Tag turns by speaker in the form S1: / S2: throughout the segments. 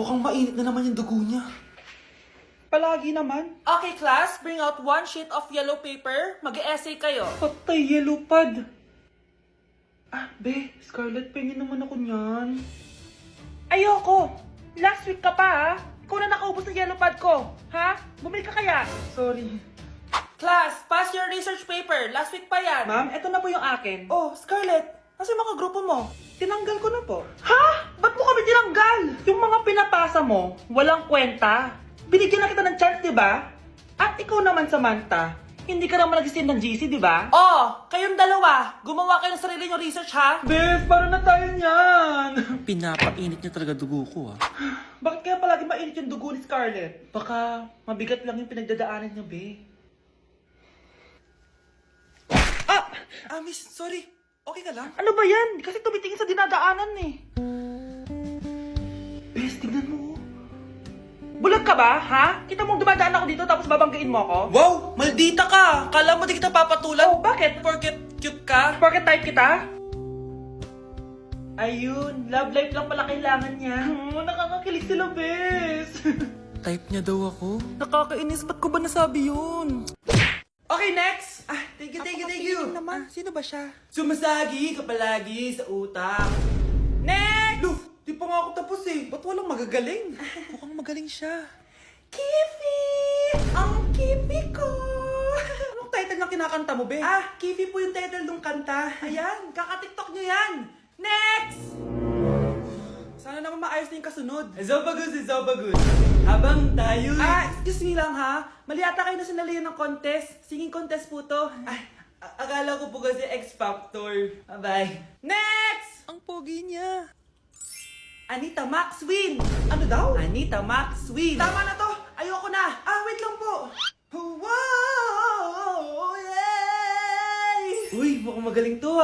S1: Mukhang mainit na naman yung dugo niya. Palagi naman.
S2: Okay, class, bring out one sheet of yellow paper. Mag-essay kayo.
S1: Patay, yellow pad. Be, Scarlett, pengin naman ako niyan.
S2: Ayoko! Last week ka pa, ha? Ikaw na nakaubos ng yellow pad ko. Ha? Bumili ka kaya?
S1: Sorry.
S2: Class, pass your research paper. Last week pa yan.
S1: Ma'am, eto na po yung akin.
S2: Oh, Scarlett, nasa yung mga grupo mo?
S1: Tinanggal ko na po.
S2: Ha? Ba't mo kami tinanggal? Yung mga pinapasa mo, walang kwenta. Binigyan na kita ng chance, di ba?
S1: At ikaw naman, Samantha, hindi ka naman nag-send ng GC, di ba?
S2: Oh, kayong dalawa, gumawa kayo ng sarili nyo research, ha?
S1: Bes, paano na tayo niyan?
S3: Pinapainit niya talaga dugo ko
S1: Bakit kaya palagi mainit yung dugo ni Scarlett? Baka mabigat lang yung pinagdadaanan niya, be.
S2: Miss, sorry. Okay ka lang?
S1: Ano ba yan? Kasi tumitingin sa dinadaanan eh. Bes, tignan mo. Bulag ka ba, ha? Kita mong dumadaan ako dito tapos babanggain mo ako?
S2: Wow, maldita ka! Kala mo di kita papatulan?
S1: Oh, bakit?
S2: Porket cute ka?
S1: Porket type kita? Ayun, love life lang pala kailangan niya. Nakakakilig sila, bes.
S3: Type niya daw ako.
S2: Nakakainis, ba't ko ba nasabi yun? Okay, next! Thank you.
S1: naman. Sino ba siya?
S2: Sumasagi ka palagi sa utak. Next! Look, di pa nga ako tapos eh. Ba't walang magagaling?
S1: Mukhang magaling siya.
S2: Kifi! Ang Kifi ko! Anong title ng kinakanta mo, be? Kifi po yung title ng kanta. Ayan, kaka-tiktok nyo yan. Next! Sana naman maayos na yung kasunod. Zobagud. Habang tayo... excuse me lang ha. Mali ata kayo na sinalihan ng contest. Singing contest po to. Akala ko po kasi X Factor. Bye-bye. Next!
S1: Ang pogi niya.
S2: Anita Max win! Ano daw? Anita Max win! Tama na to! Ayoko na! Wait lang po! Wow! Yay! Uy, mukhang magaling to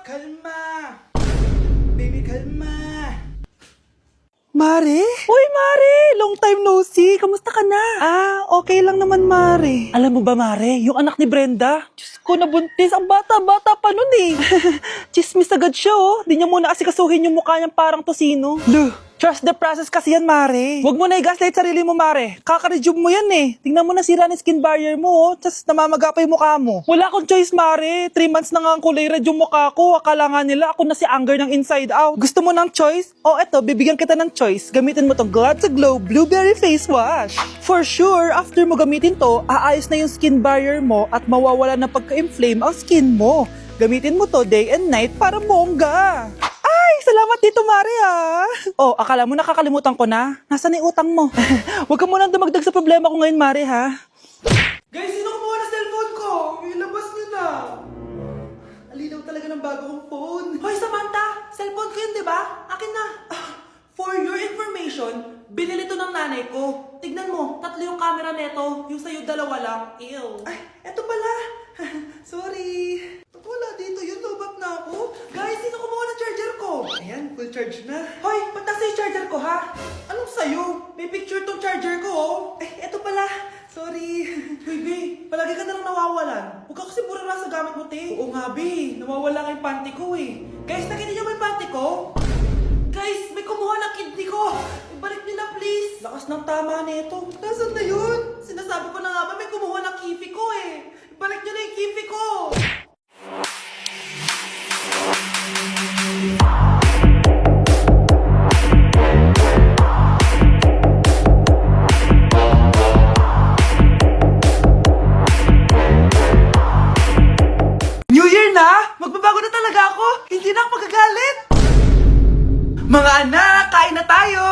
S2: kalma! Baby, kalma!
S1: Mare? Uy, Mare! Long time no see. Kamusta ka na? Okay lang naman, Mare. Alam mo ba, Mare? Yung anak ni Brenda? Diyos ko, nabuntis. Ang bata-bata pa nun eh. Chismis agad siya, oh. Di niya muna kasi kasuhin yung mukha niyang parang tosino. Luh! Trust the process kasi yan, Mare. Huwag mo na i-gaslight sarili mo, Mare. Kaka-rejuve mo yan eh. Tingnan mo na sira ni skin barrier mo, oh. Tapos namamaga pa yung mukha mo. Wala akong choice, Mare. 3 months na nga ang kulay red yung mukha ko. Akala nga nila ako na si Anger ng inside out. Gusto mo ng choice? Eto, bibigyan kita ng choice. Gamitin mo tong Glad to Glow Blueberry Face Wash. For sure, after mo gamitin to, aayos na yung skin barrier mo at mawawala na pagka-inflame ang skin mo. Gamitin mo to day and night para bongga. Salamat dito, Mare, ha? Akala mo nakakalimutan ko na? Nasaan yung utang mo? Huwag ka munang dumagdag sa problema ko ngayon, Mare, ha?
S2: Guys, sino kumuha ng cellphone ko? Ilabas niyo na. Alinaw talaga ng bago kong phone. Hoy, Samantha! Cellphone ko yun, di ba? Akin na. For your information, binili to ng nanay ko. Tignan mo, 3 yung camera neto. Yung sa'yo 2 lang. Ew. Eto pala. Sorry. Wala dito yun, lobat na ako. Guys, sino kumuha ng charger ko? Ayan, full charge na. Hoy, ba't nasa yung charger ko, ha? Anong sa'yo? May picture tong charger ko, oh. Eto pala. Sorry. Baby, palagi ka na lang nawawalan. Huwag ka kasi pura sa gamit mo, te. Oo nga, be. Nawawala nga yung panty ko, eh. Guys, nakita niyo ba yung panty ko? Guys, may kumuha ng kidney ko. Ibalik niyo na, please. Lakas ng tama nito. Nasaan na yun? Sinasabi ko na nga ba, may kumuha ng kifi ko, eh. Ibalik niyo na yung kifi ko. New Year na! Magbabago na talaga ako! Hindi na ako magagalit! Mga anak, kain na tayo!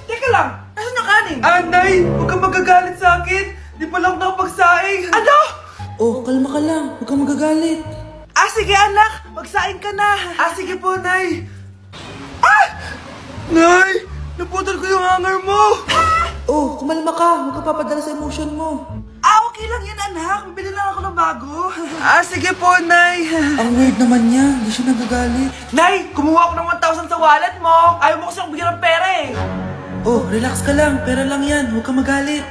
S2: Teka lang, asan yung kanin? Nay! Huwag kang magagalit sa akin! Di pa lang nakapagsaing! Ano?
S1: Kalma ka lang. Huwag kang magagalit.
S2: Sige anak! Magsaing ka na! Sige po, Nay! Nay! Naputol ko yung hanger mo!
S1: Kumalma ka. Huwag ka papadala sa emotion mo.
S2: Okay lang yan, anak. Bibili lang ako ng bago. Sige po, Nay.
S1: Ang weird naman niya. Hindi siya nagagalit.
S2: Nay, kumuha ako ng 1,000 sa wallet mo. Ayaw mo kasi akong bigyan ng pera eh.
S1: Relax ka lang. Pera lang yan. Huwag ka magalit.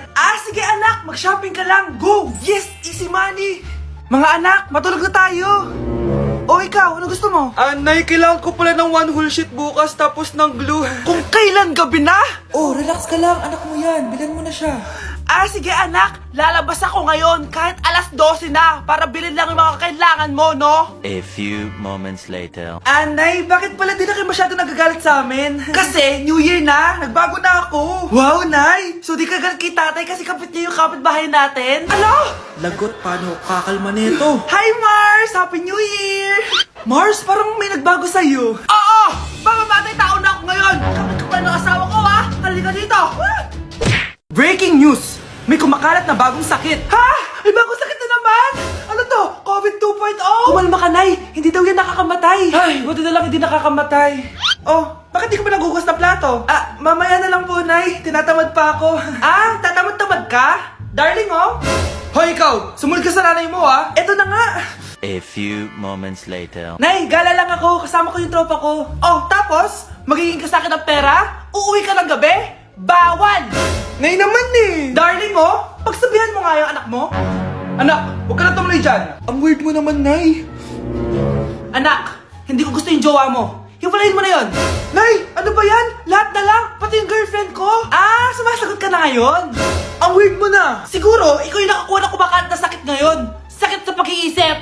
S2: Sige anak, mag-shopping ka lang. Go! Yes! Easy money! Mga anak, matulog na tayo. O ikaw, ano gusto mo? Nay, kailangan ko pala ng one whole sheet bukas tapos ng glue. Kung kailan gabi na?
S1: Oh, relax ka lang. Anak mo yan. Bilan mo na siya.
S2: Sige anak, lalabas ako ngayon kahit alas 12 na para bilhin lang yung mga kailangan mo, no?
S4: A few moments later.
S2: Nay, bakit pala di na kayo masyado nagagalit sa amin? Kasi, New Year na, nagbago na ako. Wow, Nay! So di ka galit kay tatay kasi kapit niya yung kapitbahay natin? Ano?
S1: Lagot, paano kakalma nito?
S2: Hi, Mars! Happy New Year! Mars, parang may nagbago sa'yo. Oo! Mamamatay tao na ako ngayon! Kapit ko pa ng asawa ko, ha? Halika dito! Breaking news! May kumakalat na bagong sakit. Ha? May bagong sakit na naman? Ano to? COVID 2.0? Kumalma ka, Nay. Hindi daw yan nakakamatay.
S1: Ay, buti na lang hindi nakakamatay.
S2: Oh, bakit di ka ba nagugas na plato? Mamaya na lang po, Nay. Tinatamad pa ako. Tatamad-tamad ka? Darling, oh. Hoy, ikaw! Sumunod ka sa nanay mo, ha? Eto na nga.
S4: A few moments later.
S2: Nay, gala lang ako. Kasama ko yung tropa ko. Oh, tapos? Magiging ka sa akin ng pera? Uuwi ka ng gabi? Bawal! Nay naman eh! Darling mo, pagsabihan mo nga yung anak mo. Anak, huwag ka na tumuloy dyan. Ang weird mo naman, Nay. Anak, hindi ko gusto yung jowa mo. Hiwalayin mo na yon. Nay, ano ba yan? Lahat na lang, pati yung girlfriend ko. Sumasagot ka na ngayon? Ang weird mo na. Siguro, ikaw yung nakakuha ng kumakalat na sakit ngayon. Sakit sa pag-iisip.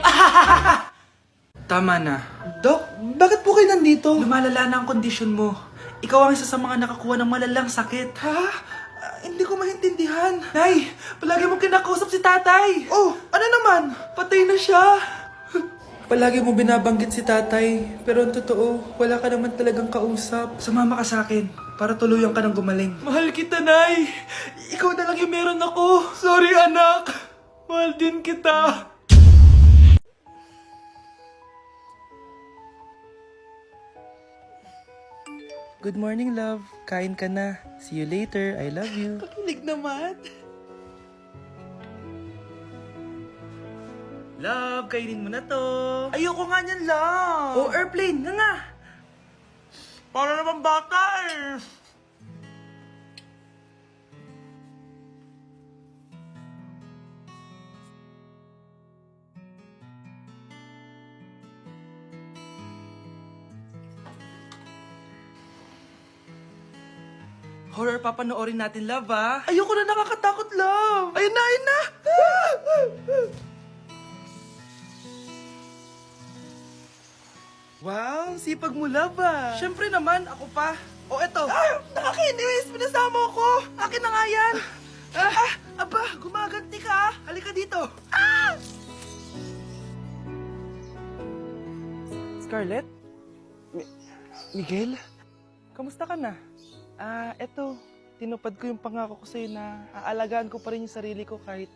S1: Tama na.
S2: Dok, bakit po kayo nandito? Lumalala na ang kondisyon mo. Ikaw ang isa sa mga nakakuha ng malalang sakit. Ha? Hindi ko maintindihan. Nay, palagi mo kinakausap si tatay. Oh, ano naman? Patay na siya.
S1: Palagi mo binabanggit si tatay, pero ang totoo, wala ka naman talagang kausap.
S2: Sumama ka sa akin para tuluyan ka ng gumaling.
S1: Mahal kita, Nay! Ikaw na lang yung meron ako.
S2: Sorry, anak. Mahal din kita.
S1: Good morning, love. Kain ka na. See you later. I love you.
S2: Kakilig naman.
S1: Love, kainin mo na to.
S2: Ayoko nga niyan lang.
S1: Oh, airplane. Nga.
S2: Para naman bata eh.
S1: Horror papanoorin natin, love, ah.
S2: Ayoko na, nakakatakot, love. Ayun na, ayun na.
S1: Wow, sipag mo, love, ah.
S2: Siyempre naman, ako pa. O eto. Nakakainis, pinasama ko. Akin na nga yan. Aba, gumaganti ka. Halika dito.
S1: Scarlett? Miguel? Kamusta ka na? Eto, tinupad ko yung pangako ko sa'yo na aalagaan ko pa rin yung sarili ko kahit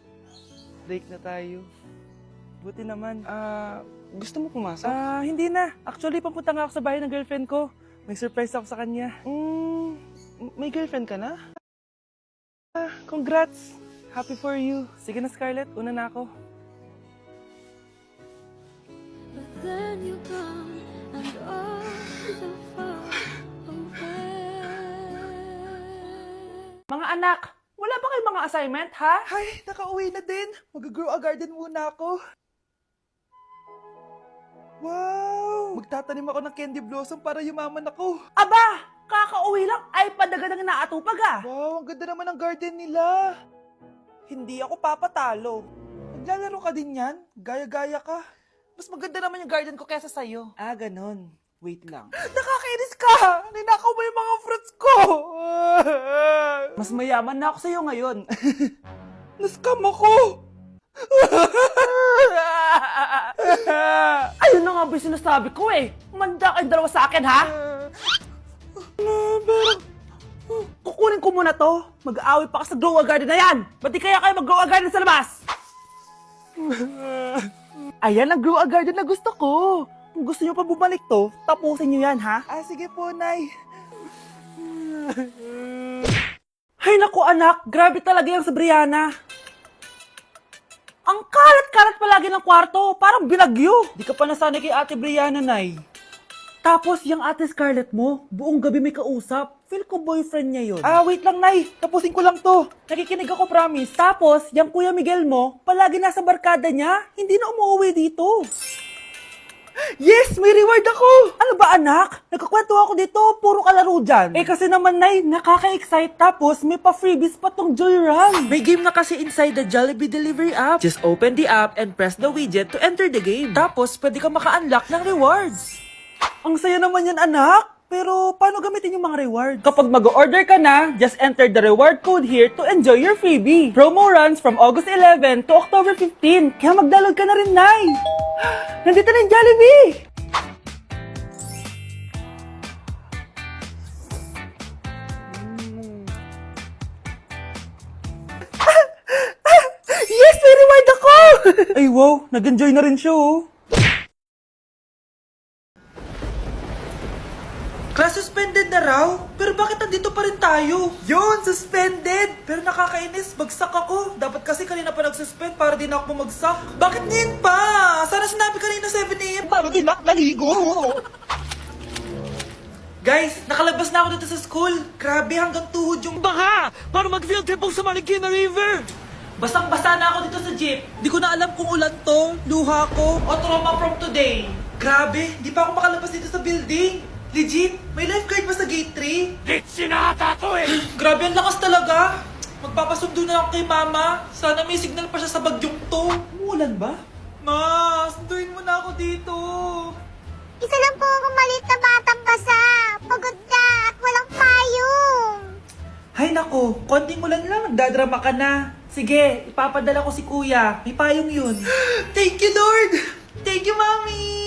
S1: break na tayo. Buti naman. Gusto mo pumasok? Hindi na. Actually, papunta nga ako sa bahay ng girlfriend ko. May surprise ako sa kanya. May girlfriend ka na? Congrats! Happy for you. Sige na, Scarlett. Una na ako.
S5: But then you gone and all so far away.
S2: Mga anak, wala ba kayong mga assignment, ha?
S1: Ay, nakauwi na din. Mag-grow a garden muna ako. Wow! Magtatanim ako ng candy blossom para yumaman ako.
S2: Aba, kakauwi lang ay padaga ng inaatupag, ah.
S1: Wow, ang ganda naman ng garden nila. Hindi ako papatalo. Maglalaro ka din yan? Gaya-gaya ka.
S2: Mas maganda naman yung garden ko kesa sa'yo.
S1: Ganon. Wait lang.
S2: Nakakainis ka! Ninakaw mo yung mga fruits ko! Mas mayaman na ako sa'yo ngayon.
S1: Nascam ako!
S2: Ayun na nga ba yung sinasabi ko eh. Manda kayong dalawa sa akin, ha? Kukunin ko muna to. Mag-aaway pa ka sa grow a garden na yan. Ba't di kaya kayo mag-grow a garden sa labas? Ayan ang grow a garden na gusto ko. Kung gusto nyo pa bumalik to, tapusin nyo yan, ha?
S1: Sige po, Nay.
S2: Ay naku anak, grabe talaga yung sa Brianna. Ang kalat-kalat palagi ng kwarto, parang binagyo.
S1: Di ka pa nasanay kay Ate Brianna, Nay.
S2: Tapos yung ate Scarlett mo, buong gabi may kausap. Feel ko boyfriend niya yun.
S1: Wait lang, Nay. Tapusin ko lang to.
S2: Nakikinig ako, promise. Tapos, yung Kuya Miguel mo, palagi nasa barkada niya, hindi na umuwi dito.
S1: Yes! May reward ako! Ano ba anak? Nagkakwento ako dito, puro kalaro dyan. Eh kasi naman Nay, nakaka-excite tapos may pa-freebies pa tong Joy Run. May game na kasi inside the Jollibee Delivery app. Just open the app and press the widget to enter the game. Tapos pwede ka maka-unlock ng rewards. Ang saya naman yan anak! Pero paano gamitin yung mga rewards? Kapag mag-order ka na, just enter the reward code here to enjoy your freebie. Promo runs from August 11 to October 15. Kaya mag-download ka na rin, Nay! Nandito na yung Jollibee! Yes! May reward ako! Ay wow, nag-enjoy na rin siya oh.
S2: Class suspended na raw? Pero bakit nandito pa rin tayo? Yun, suspended! Pero nakakainis, bagsak ako. Dapat kasi kanina pa nag-suspend para din ako bumagsak. Bakit ngayon pa? Sana sinabi kanina 7 a.m. para din ako naligo. Guys, nakalabas na ako dito sa school. Grabe, hanggang tuhod yung
S3: Baka! Para mag-field trip sa Marikina River!
S2: basang-basa na ako dito sa jeep. Di ko na alam kung ulan to, luha ko, o trauma from today. Grabe, di pa ako makalabas dito sa building. Legit, may lifeguard ba sa gate 3?
S3: Litsi na ata to eh!
S2: Grabe, ang lakas talaga. Magpapasundo na ako kay mama. Sana may signal pa siya sa bagyong to.
S1: Umulan ba?
S2: Ma, sunduin mo na ako dito.
S6: Isa lang po akong maliit na batang basa. Pagod na at walang payong.
S2: Hay nako, konting ulan lang, nagdadrama ka na. Sige, ipapadala ko si kuya. May payong yun. Thank you, Lord! Thank you, Mami!